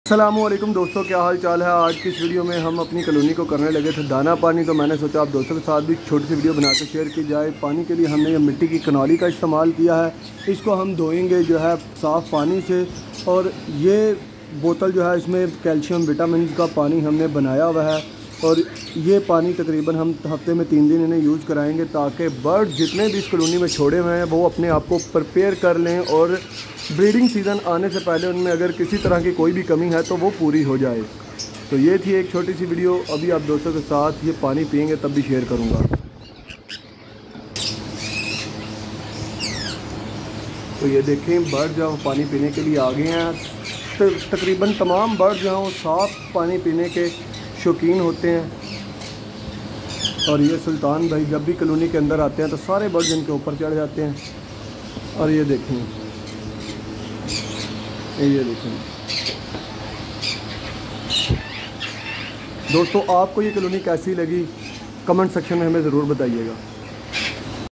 अस्सलामुअलैकुम दोस्तों, क्या हाल चाल है। आज की इस वीडियो में हम अपनी कॉलोनी को करने लगे थे दाना पानी, तो मैंने सोचा आप दोस्तों के साथ भी छोटी सी वीडियो बना के शेयर की जाए। पानी के लिए हमने ये मिट्टी की कनाली का इस्तेमाल किया है। इसको हम धोएंगे जो है साफ़ पानी से, और ये बोतल जो है इसमें कैल्शियम विटामिन का पानी हमने बनाया हुआ है, और ये पानी तकरीबन हम हफ्ते में 3 दिन इन्हें यूज़ कराएंगे ताकि बर्ड जितने भी इस कॉलोनी में छोड़े हुए हैं वो अपने आप को प्रिपेयर कर लें, और ब्रीडिंग सीज़न आने से पहले उनमें अगर किसी तरह की कोई भी कमी है तो वो पूरी हो जाए। तो ये थी एक छोटी सी वीडियो। अभी आप दोस्तों के साथ ये पानी पियेंगे तब भी शेयर करूँगा। तो ये देखें, बर्ड जो है पानी पीने के लिए आ गए हैं। तकरीबन तमाम बर्ड जो हैं वो साफ़ पानी पीने के शौकीन होते हैं, और ये सुल्तान भाई जब भी कॉलोनी के अंदर आते हैं तो सारे बर्ड इनके ऊपर चढ़ जाते हैं। और ये देखें, ये देखें दोस्तों, आपको ये कॉलोनी कैसी लगी कमेंट सेक्शन में हमें ज़रूर बताइएगा।